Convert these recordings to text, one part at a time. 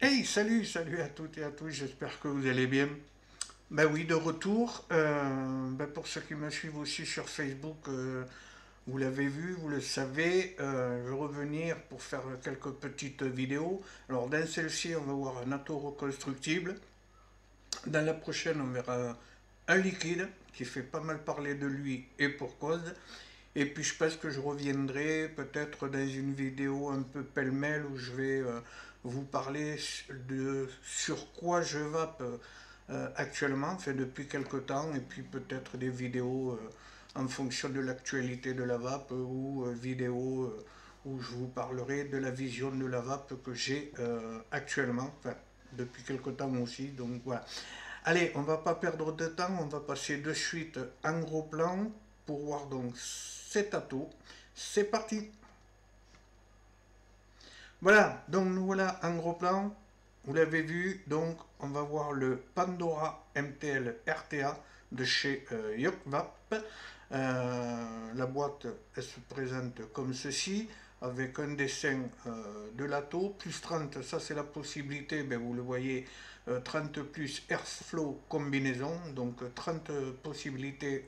Hey, salut à toutes et à tous, j'espère que vous allez bien. Ben oui, de retour. Pour ceux qui me suivent aussi sur Facebook, vous l'avez vu, vous le savez, je vais revenir pour faire quelques petites vidéos. Alors dans celle-ci, on va voir un atto reconstructible. Dans la prochaine, on verra un liquide qui fait pas mal parler de lui et pour cause. Et puis je pense que je reviendrai peut-être dans une vidéo un peu pêle-mêle où je vais vous parler de sur quoi je vape actuellement, fait depuis quelque temps, et puis peut-être des vidéos en fonction de l'actualité de la vape ou vidéos où je vous parlerai de la vision de la vape que j'ai actuellement, enfin depuis quelque temps aussi. Donc voilà. Allez, on va pas perdre de temps, on va passer de suite en gros plan pour voir donc cet atout. C'est parti. Voilà, donc nous voilà en gros plan. Vous l'avez vu, donc on va voir le Pandora MTL RTA de chez Yokvap. La boîte, elle se présente comme ceci, avec un dessin de l'atto, plus 30, ça c'est la possibilité, ben vous le voyez, 30 plus Airflow combinaison, donc 30 possibilités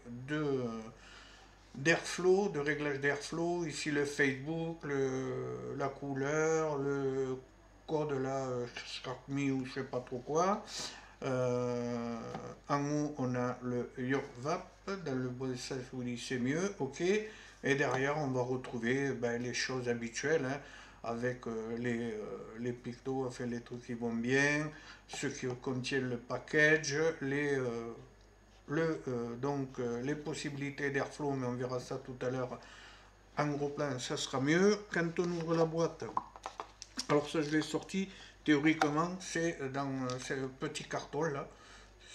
d'airflow, de réglage d'airflow. Ici le Facebook, la couleur, le code là, SharpMe ou je sais pas trop quoi. En haut, on a le YoVap. Dans le bon sens, vous dit c'est mieux, ok. Et derrière, on va retrouver les choses habituelles, hein, avec les pictos, enfin les trucs qui vont bien, ceux qui contiennent le package, les possibilités d'airflow, mais on verra ça tout à l'heure. En gros plan, ça sera mieux. Quand on ouvre la boîte, alors ça je l'ai sorti théoriquement, c'est dans ce petit carton là.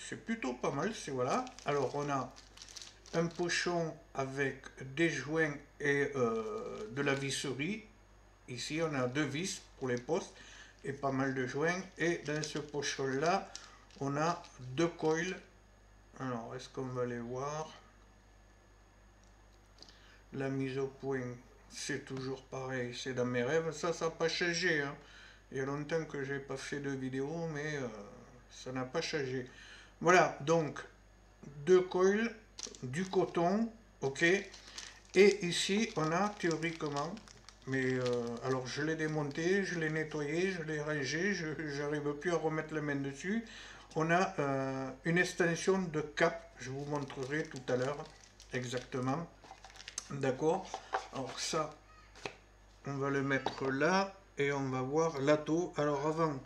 C'est plutôt pas mal, c'est voilà. Alors on a un pochon avec des joints et de la visserie. Ici on a deux vis pour les postes et pas mal de joints. Et dans ce pochon là, on a deux coils. Alors est-ce qu'on va les voir? La mise au point, c'est toujours pareil, c'est dans mes rêves. Ça n'a pas changé, hein. Il y a longtemps que j'ai pas fait de vidéo, mais ça n'a pas changé. Voilà, donc deux coils, du coton, ok. Et ici, on a théoriquement, mais alors je l'ai démonté, je l'ai nettoyé, je l'ai rangé, je n'arrive plus à remettre la main dessus. On a une extension de cap, je vous montrerai tout à l'heure exactement. D'accord. Alors ça, on va le mettre là et on va voir l'atto. Alors avant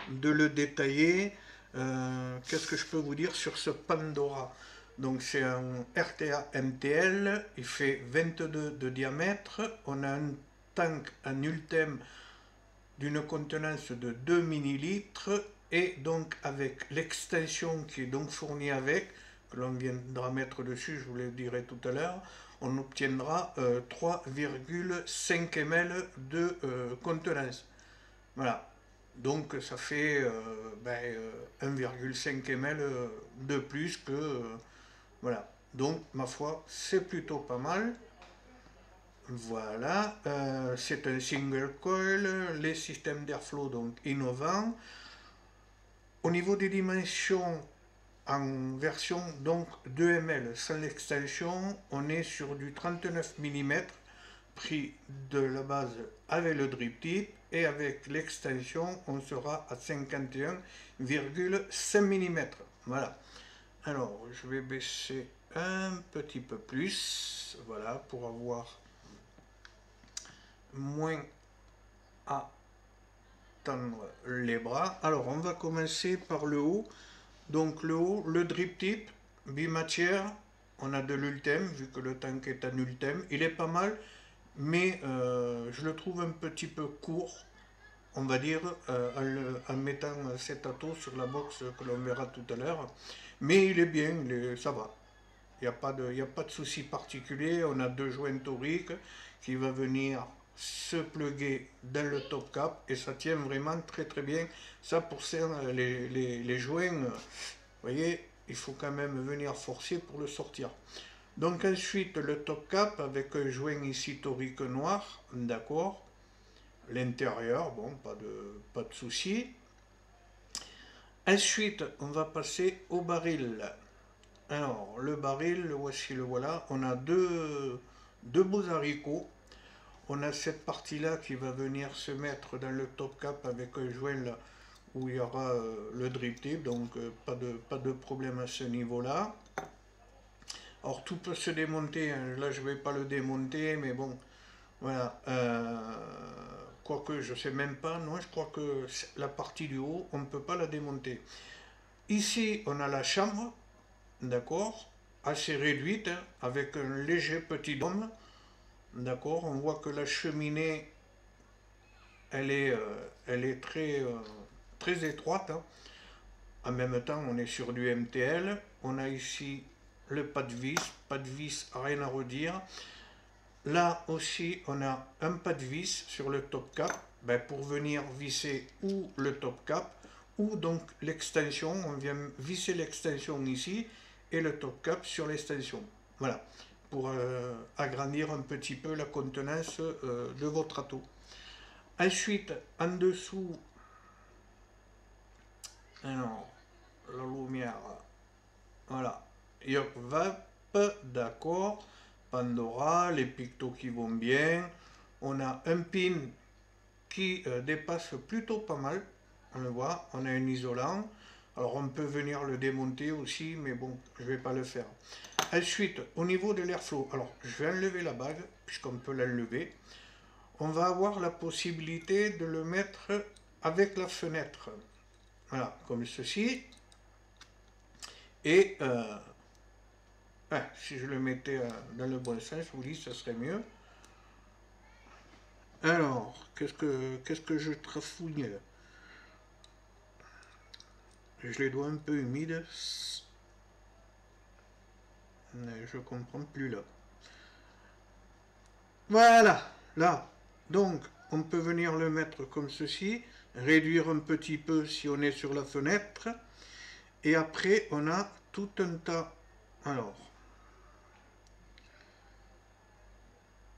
de le détailler, qu'est-ce que je peux vous dire sur ce Pandora? Donc c'est un RTA MTL, il fait 22 de diamètre, on a un tank en ultime d'une contenance de 2 millilitres et donc avec l'extension qui est donc fournie avec, que l'on viendra mettre dessus, je vous le dirai tout à l'heure, on obtiendra 3,5 ml de contenance. Voilà. Donc ça fait 1,5 ml de plus que... voilà. Donc ma foi, c'est plutôt pas mal. Voilà, c'est un single coil, les systèmes d'airflow donc innovants. Au niveau des dimensions, en version donc 2 ml sans l'extension, on est sur du 39 mm, prix de la base avec le drip tip, et avec l'extension, on sera à 51,5 mm. Voilà. Alors, je vais baisser un petit peu plus, voilà, pour avoir moins à tendre les bras. Alors on va commencer par le haut. Donc le haut, le drip tip, bimatière, on a de l'ultime, vu que le tank est en ultime. Il est pas mal, mais je le trouve un petit peu court, on va dire, en mettant cet atto sur la box que l'on verra tout à l'heure. Mais il est bien, ça va. Il y a pas de souci particulier. On a deux joints toriques qui va venir se plugger dans le top cap et ça tient vraiment très très bien. Ça pour ça, les joints, vous voyez, il faut quand même venir forcer pour le sortir. Donc ensuite le top cap avec un joint ici torique noir, d'accord. L'intérieur, bon, pas de souci. Ensuite, on va passer au baril. Alors, le baril, voici le voilà. On a deux beaux haricots. On a cette partie-là qui va venir se mettre dans le top cap avec un joint là où il y aura le drip tip, donc pas de problème à ce niveau-là. Alors tout peut se démonter, hein. Là je vais pas le démonter, mais bon, voilà. Quoique je sais même pas, non, je crois que la partie du haut, on ne peut pas la démonter. Ici, on a la chambre, d'accord, assez réduite, hein, avec un léger petit dôme, d'accord. On voit que la cheminée, elle est très étroite, hein. En même temps, on est sur du MTL. On a ici le pas de vis, rien à redire. Là aussi, on a un pas de vis sur le top cap, ben, pour venir visser ou le top cap ou donc l'extension. On vient visser l'extension ici et le top cap sur l'extension. Voilà, pour agrandir un petit peu la contenance de votre atout. Ensuite, en dessous, alors, la lumière, voilà, York Vap, d'accord. Pandora, les pictos qui vont bien. On a un pin qui dépasse plutôt pas mal. On le voit, on a un isolant. Alors on peut venir le démonter aussi, mais bon, je vais pas le faire. Ensuite, au niveau de l'airflow, alors je vais enlever la bague, puisqu'on peut l'enlever. On va avoir la possibilité de le mettre avec la fenêtre. Voilà, comme ceci. Et si je le mettais dans le bon sens, je vous dis, ça serait mieux. Alors, qu'est-ce que je trafouille là? Je les dois un peu humides. Je comprends plus là. Voilà, là. Donc, on peut venir le mettre comme ceci, réduire un petit peu si on est sur la fenêtre. Et après, on a tout un tas. Alors,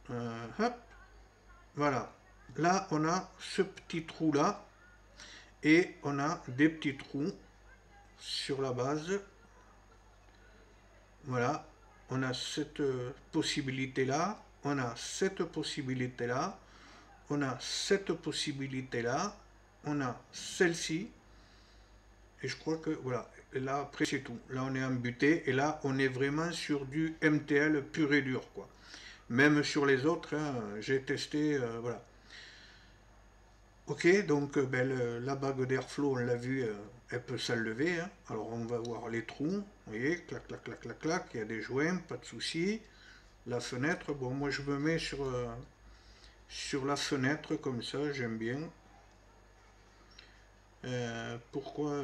hop, voilà. Là, on a ce petit trou là. Et on a des petits trous sur la base. Voilà, on a cette possibilité-là, on a cette possibilité-là, on a cette possibilité-là, on a celle-ci, et je crois que voilà, et là après c'est tout. Là on est embuté, et là on est vraiment sur du MTL pur et dur, quoi. Même sur les autres, hein, j'ai testé, voilà. Ok, donc ben, la bague d'airflow, on l'a vu, elle peut s'enlever, hein. Alors on va voir les trous, vous voyez, clac, clac, clac, clac, clac, il y a des joints, pas de souci. La fenêtre, bon moi je me mets sur la fenêtre comme ça, j'aime bien. Pourquoi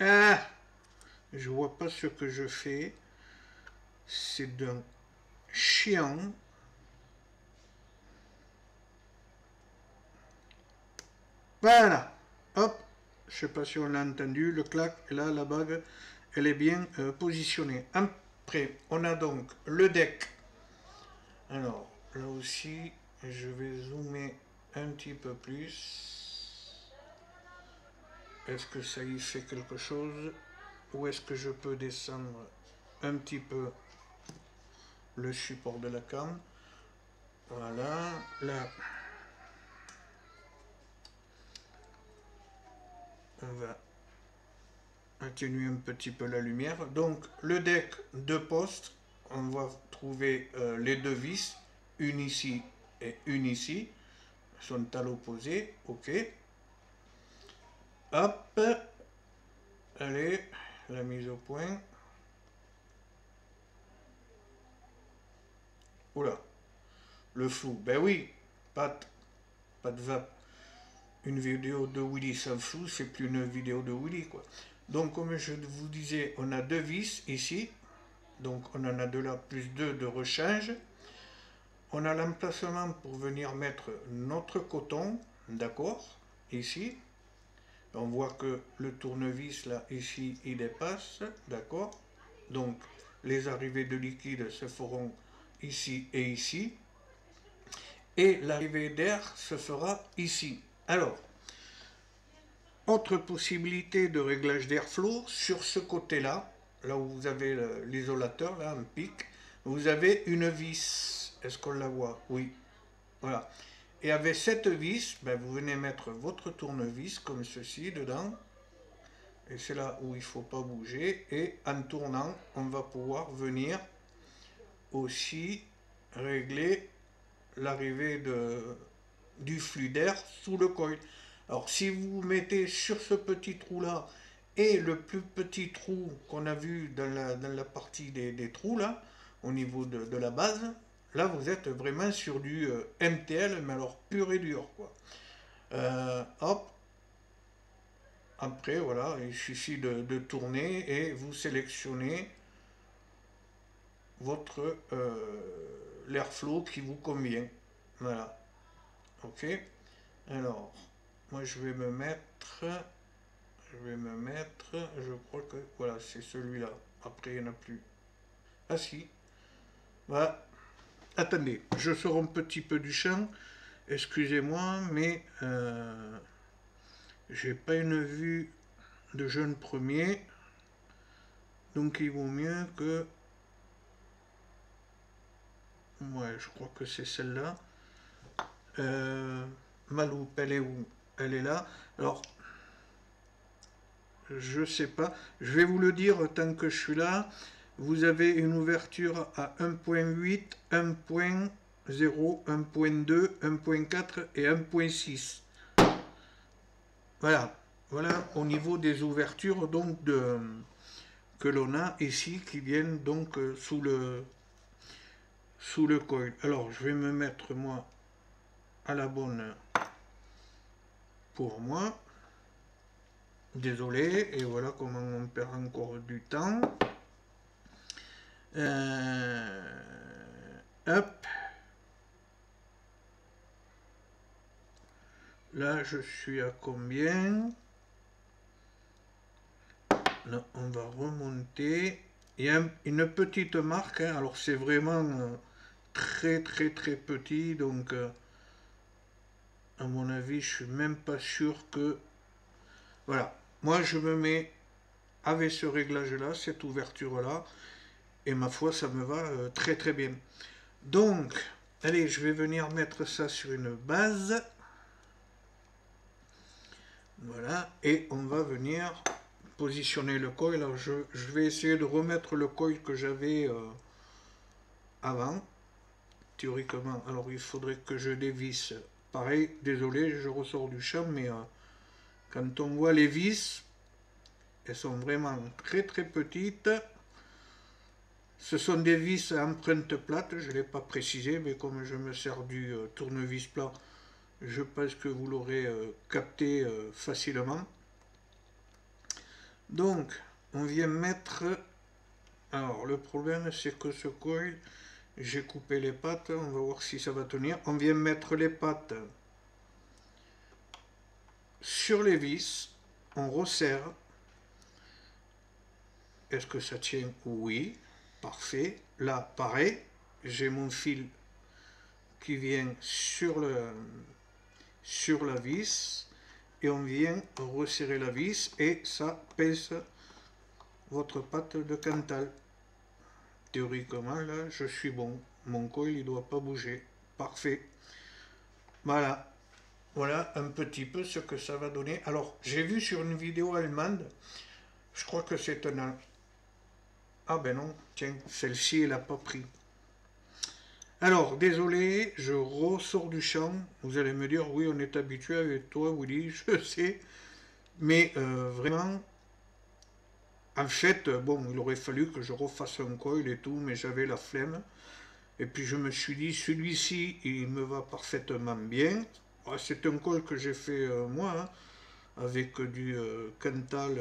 Ah, je vois pas ce que je fais. C'est d'un chiant. Voilà. Hop. Je sais pas si on l'a entendu. Le clac. Et là, la bague, elle est bien positionnée. Après, on a donc le deck. Alors, là aussi, je vais zoomer un petit peu plus. Est-ce que ça y fait quelque chose? Ou est-ce que je peux descendre un petit peu le support de la cam? Voilà. Là, on va atténuer un petit peu la lumière. Donc, le deck de poste, on va trouver les deux vis, une ici et une ici, sont à l'opposé. Ok. Hop. Allez, la mise au point. Oula, le flou. Ben oui, pas de vape. Une vidéo de Willy sans flou, c'est plus une vidéo de Willy, quoi. Donc, comme je vous disais, on a deux vis ici. Donc, on en a deux là, plus deux de rechange. On a l'emplacement pour venir mettre notre coton, d'accord, ici. On voit que le tournevis, là, ici, il dépasse, d'accord. Donc, les arrivées de liquide se feront ici et ici. Et, l'arrivée d'air se fera ici. Alors, Autre possibilité de réglage d'airflow, sur ce côté-là, là où vous avez l'isolateur, là, un pic, vous avez une vis. Est-ce qu'on la voit? Oui. Voilà. Et avec cette vis, ben, vous venez mettre votre tournevis comme ceci dedans. Et c'est là où il ne faut pas bouger. Et en tournant, on va pouvoir venir aussi régler l'arrivée du flux d'air sous le coil. Alors si vous mettez sur ce petit trou là et le plus petit trou qu'on a vu dans la partie des trous là, au niveau de la base, là vous êtes vraiment sur du MTL, mais alors pur et dur quoi. Hop, après voilà, il suffit de tourner et vous sélectionnez votre l'airflow qui vous convient. Voilà. Ok. Alors, moi je crois que voilà, c'est celui-là. Après, il n'y en a plus. Ah si, voilà. Attendez, je sors un petit peu du champ. Excusez-moi, mais j'ai pas une vue de jeune premier. Donc il vaut mieux que... Ouais, je crois que c'est celle-là. Ma loupe, elle est où? Elle est là. Alors, je sais pas. Je vais vous le dire tant que je suis là. Vous avez une ouverture à 1.8, 1.0, 1.2, 1.4 et 1.6. Voilà. Voilà au niveau des ouvertures donc que l'on a ici qui viennent donc sous le coil. Alors je vais me mettre moi à la bonne pour moi. Désolé, et voilà comment on perd encore du temps. Hop. Là, je suis à combien? Là, on va remonter. Il y a une petite marque, hein. Alors c'est vraiment très très très petit, donc à mon avis, je suis même pas sûr que... Voilà, moi je me mets avec ce réglage-là, cette ouverture-là, et ma foi, ça me va très très bien. Donc, allez, je vais venir mettre ça sur une base. Voilà, et on va venir positionner le coil. Alors je vais essayer de remettre le coil que j'avais avant, théoriquement. Alors il faudrait que je dévisse. Pareil, désolé, je ressors du champ, mais quand on voit les vis, elles sont vraiment très très petites. Ce sont des vis à empreinte plate, je ne l'ai pas précisé, mais comme je me sers du tournevis plat, je pense que vous l'aurez capté facilement. Donc, on vient mettre... Alors, le problème, c'est que ce coil, j'ai coupé les pattes, on va voir si ça va tenir. On vient mettre les pattes sur les vis, on resserre. Est-ce que ça tient? Oui, parfait. Là, pareil, j'ai mon fil qui vient sur la vis, et on vient resserrer la vis, et ça pèse votre patte de Cantal. Théoriquement, là, je suis bon. Mon coil, il ne doit pas bouger. Parfait. Voilà. Voilà un petit peu ce que ça va donner. Alors, j'ai vu sur une vidéo allemande, je crois que c'est un... Ah ben non, tiens, celle-ci, elle n'a pas pris. Alors, désolé, je ressors du champ. Vous allez me dire, oui, on est habitué avec toi, Willy, je sais. Mais vraiment, en fait, bon, il aurait fallu que je refasse un coil et tout, mais j'avais la flemme. Et puis je me suis dit, celui-ci, il me va parfaitement bien. C'est un col que j'ai fait moi, hein, avec du Cantal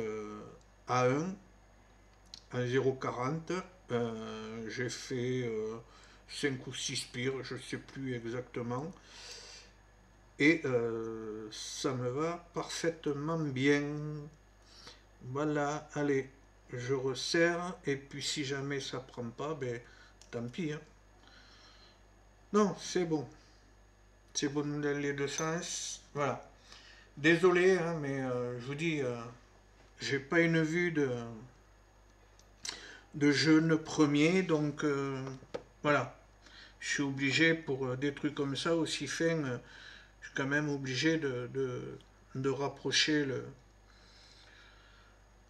A1 à 0,40. J'ai fait 5 ou 6 spires, je ne sais plus exactement. Et ça me va parfaitement bien. Voilà, allez, je resserre. Et puis si jamais ça prend pas, ben tant pis, hein. Non, c'est bon. C'est bon dans les deux sens. Voilà. Désolé, hein, mais je vous dis, j'ai pas une vue de jeune premier, donc voilà. Je suis obligé pour des trucs comme ça aussi fins, je suis quand même obligé de rapprocher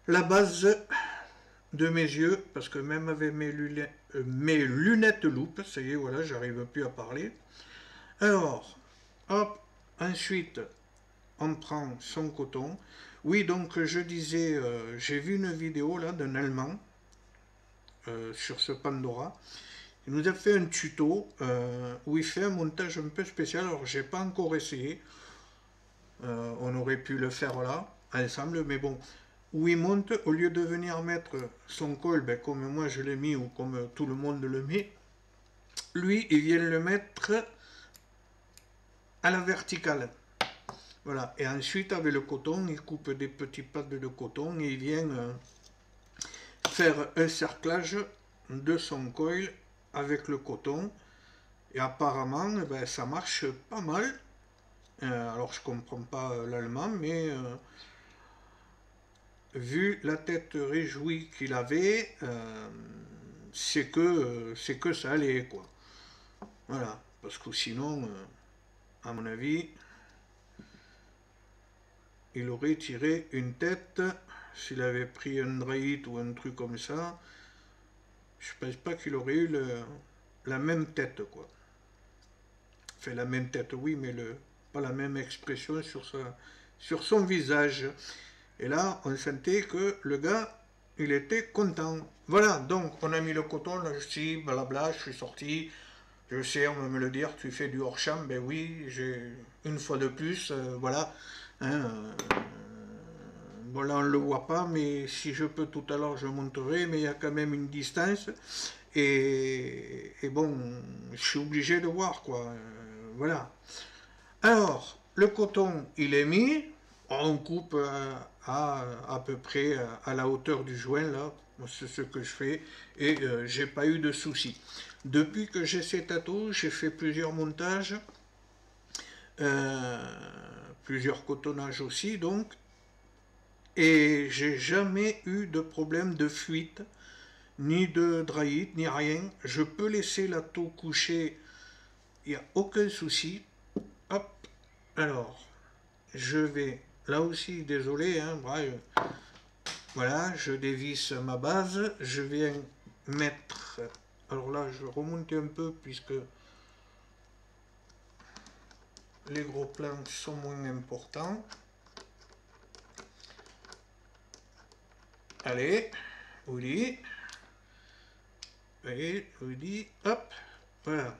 la base de mes yeux, parce que même avec mes lunettes loupe, ça y est, voilà, j'arrive plus à parler. Alors, hop, ensuite, on prend son coton. Oui, donc je disais, j'ai vu une vidéo là d'un Allemand sur ce Pandora. Il nous a fait un tuto où il fait un montage un peu spécial. Alors, j'ai pas encore essayé. On aurait pu le faire là, ensemble, mais bon. Où il monte, au lieu de venir mettre son col, ben, comme moi je l'ai mis ou comme tout le monde le met, lui, il vient le mettre à la verticale. Voilà. Et ensuite, avec le coton, il coupe des petits pads de coton et il vient faire un cerclage de son coil avec le coton. Et apparemment, eh ben, ça marche pas mal. Alors, je comprends pas l'allemand, mais vu la tête réjouie qu'il avait, c'est que ça allait, quoi. Voilà. Parce que sinon, à mon avis, il aurait tiré une tête. S'il avait pris un Drahit ou un truc comme ça, je pense pas qu'il aurait eu la même tête, quoi. Enfin, la même tête, oui, mais pas la même expression sur son visage. Et là, on sentait que le gars, il était content. Voilà, donc on a mis le coton, là je suis, blabla, je suis sorti. Je sais, on va me le dire, tu fais du hors-champ, ben oui, j'ai une fois de plus, voilà. Hein, bon là on ne le voit pas, mais si je peux tout à l'heure je monterai, mais il y a quand même une distance. Et bon, je suis obligé de voir, quoi. Voilà. Alors, le coton, il est mis. On coupe à peu près à la hauteur du joint, là. C'est ce que je fais. Et j'ai pas eu de soucis. Depuis que j'ai ces tatous, j'ai fait plusieurs montages. Plusieurs cotonnages aussi, donc. Et j'ai jamais eu de problème de fuite, ni de draïte, ni rien. Je peux laisser la taux coucher, il n'y a aucun souci. Hop, alors, je vais, là aussi, désolé, hein, voilà, je dévisse ma base, je viens mettre, alors là, je remonte un peu, puisque les gros plans sont moins importants. Allez, Ouli, allez, Ouli, hop, voilà.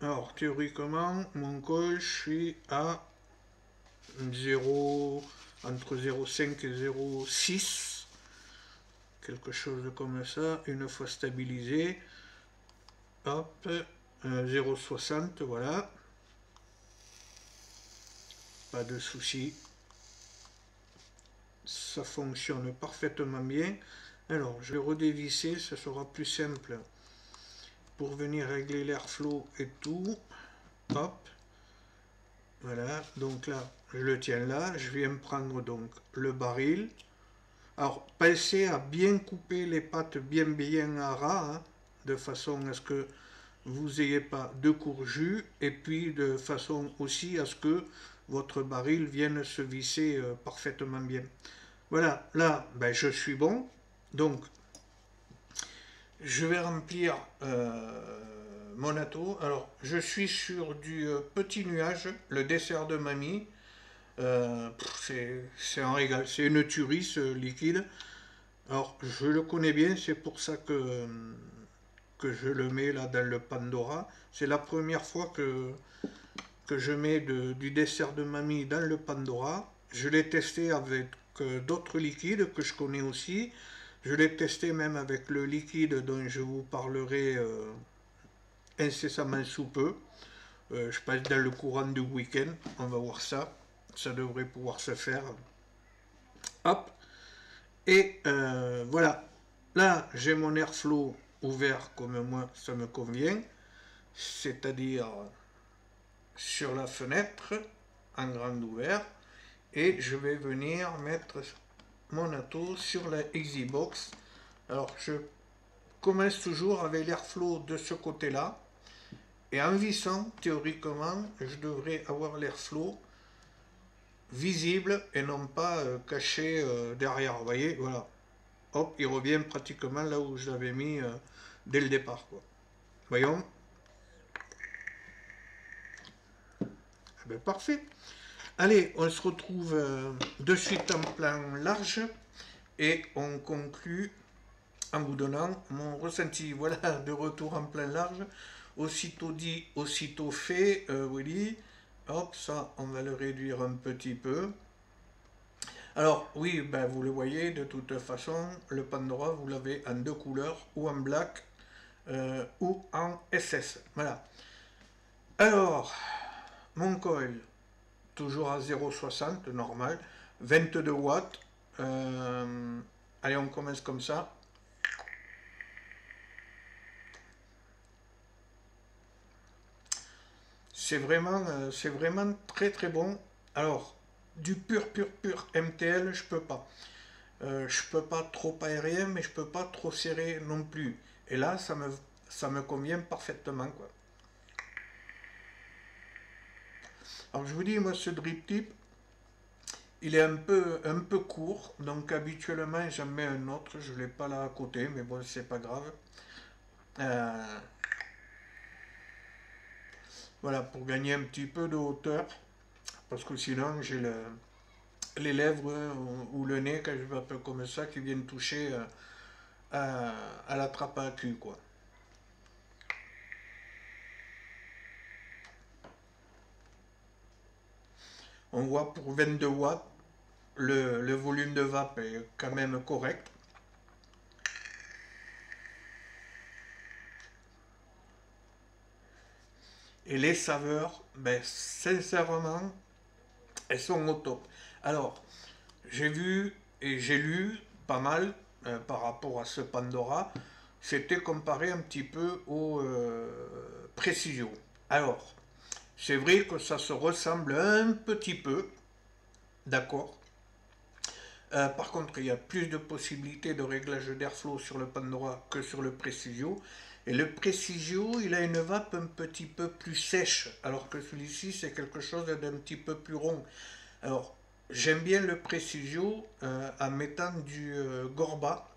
Alors, théoriquement, mon col, je suis à 0, entre 0,5 et 0,6, quelque chose comme ça, une fois stabilisé. Hop, 0,60, voilà. Pas de souci. Ça fonctionne parfaitement bien. Alors, je vais redévisser, ça sera plus simple pour venir régler l'airflow et tout. Hop. Voilà, donc là, je le tiens là. Je viens prendre donc le baril. Alors, pensez à bien couper les pattes bien à ras, hein, de façon à ce que vous n'ayez pas de courjus, et puis de façon aussi à ce que votre baril vienne se visser parfaitement bien. Voilà, là, ben, je suis bon. Donc, je vais remplir mon atto. Alors, je suis sur du petit nuage, le dessert de mamie. C'est un régal, c'est une tuerie ce liquide. Alors, je le connais bien, c'est pour ça que je le mets là dans le Pandora. C'est la première fois que je mets du dessert de mamie dans le Pandora. Je l'ai testé avec d'autres liquides que je connais aussi. Je l'ai testé même avec le liquide dont je vous parlerai incessamment sous peu. Je passe dans le courant du week-end. On va voir ça. Ça devrait pouvoir se faire. Hop. Et voilà. Là, j'ai mon airflow ouvert comme moi, ça me convient. C'est-à-dire sur la fenêtre en grand ouvert et je vais venir mettre mon atout sur la Easybox. Alors je commence toujours avec l'airflow de ce côté là et en vissant, théoriquement je devrais avoir l'airflow visible et non pas caché derrière. Vous voyez, voilà, hop, il revient pratiquement là où je l'avais mis dès le départ, quoi. Voyons. Eh bien, parfait. Allez, on se retrouve de suite en plan large et on conclut en vous donnant mon ressenti. Voilà, de retour en plan large. Aussitôt dit, aussitôt fait, Willy. Hop, ça, on va le réduire un petit peu. Alors, oui, ben, vous le voyez, de toute façon, le Pandora, vous l'avez en deux couleurs, ou en black, ou en SS. Voilà. Alors, mon coil, toujours à 0,60, normal, 22 watts. Allez, on commence comme ça. C'est vraiment très très bon. Alors, du pur MTL, je peux pas. Je peux pas trop aérien, mais je peux pas trop serré non plus. Et là, ça me convient parfaitement, quoi. Alors, je vous dis, moi, ce drip tip, il est un peu court, donc habituellement, j'en mets un autre. Je l'ai pas là à côté, mais bon, c'est pas grave. Euh, voilà, pour gagner un petit peu de hauteur, parce que sinon, j'ai les lèvres ou le nez, quand je vais un peu comme ça, qui viennent toucher à la trappe à cul, quoi. On voit pour 22 watts, le volume de vape est quand même correct. Et les saveurs, ben, sincèrement, elles sont au top. Alors, j'ai vu et j'ai lu pas mal par rapport à ce Pandora. C'était comparé un petit peu au Precision. Alors, c'est vrai que ça se ressemble un petit peu, d'accord. Par contre, il y a plus de possibilités de réglage d'airflow sur le Pandora que sur le Prestigio. Et le Prestigio, il a une vape un petit peu plus sèche, alors que celui-ci, c'est quelque chose d'un petit peu plus rond. Alors, j'aime bien le Prestigio en mettant du Gorba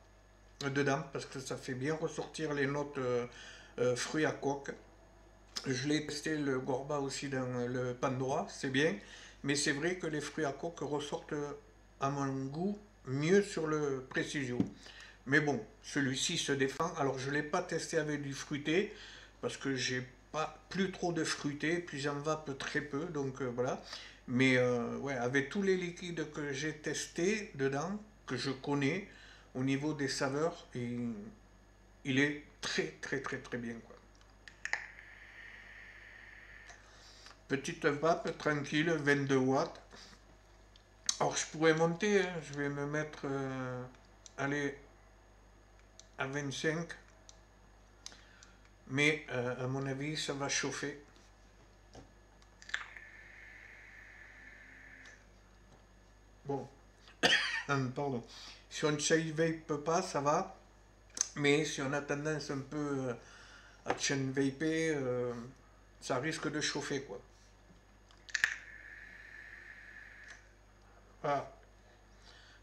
dedans, parce que ça fait bien ressortir les notes fruits à coque. Je l'ai testé le Gorba aussi dans le Pandora, c'est bien, mais c'est vrai que les fruits à coque ressortent à mon goût mieux sur le Prestigio. Mais bon, celui-ci se défend. Alors je ne l'ai pas testé avec du fruité, parce que j'ai pas plus trop de fruité, puis j'en vape très peu, donc voilà. Mais ouais, avec tous les liquides que j'ai testés dedans, que je connais, au niveau des saveurs, il est très bien, quoi. Petite vape tranquille, 22 watts. Alors je pourrais monter, hein, je vais me mettre aller à 25, mais à mon avis ça va chauffer. Bon, pardon. Si on ne shave vape pas, ça va, mais si on a tendance un peu à chain vaper, ça risque de chauffer, quoi. Voilà.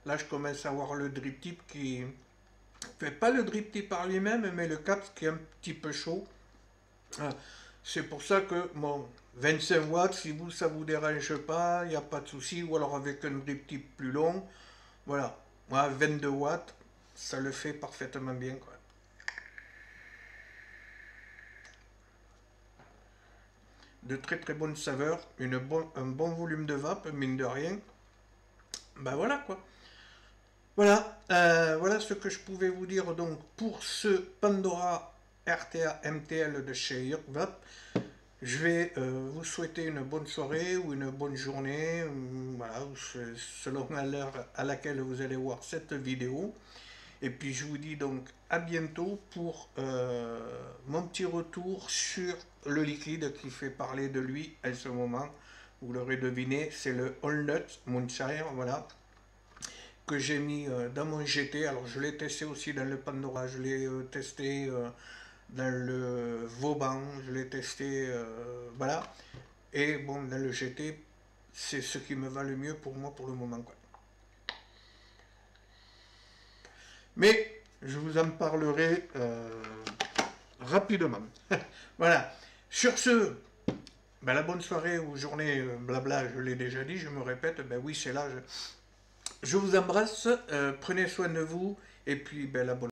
Là je commence à voir le drip tip qui fait pas le drip tip par lui-même, mais le cap qui est un petit peu chaud. Ah, c'est pour ça que, bon, 25 watts, si vous, ça vous dérange pas, il n'y a pas de souci, ou alors avec un drip tip plus long, voilà. Moi, 22 watts, ça le fait parfaitement bien, quoi. De très bonnes saveurs, un bon volume de vape, mine de rien. Ben voilà, quoi. Voilà, voilà ce que je pouvais vous dire donc pour ce Pandora RTA MTL de chez Yurkvape. Je vais vous souhaiter une bonne soirée ou une bonne journée, voilà, selon l'heure à laquelle vous allez voir cette vidéo. Et puis je vous dis donc à bientôt pour mon petit retour sur le liquide qui fait parler de lui à ce moment. Vous l'aurez deviné, c'est le Walnut Moonshine, voilà, que j'ai mis dans mon GT. Alors je l'ai testé aussi dans le Pandora, je l'ai testé dans le Vauban, je l'ai testé, voilà. Et bon, dans le GT, c'est ce qui me va le mieux pour moi pour le moment, quoi. Mais je vous en parlerai rapidement. Voilà. Sur ce, ben, la bonne soirée ou journée, blabla, je l'ai déjà dit, je me répète, ben oui, c'est là. Je vous embrasse, prenez soin de vous, et puis ben, la bonne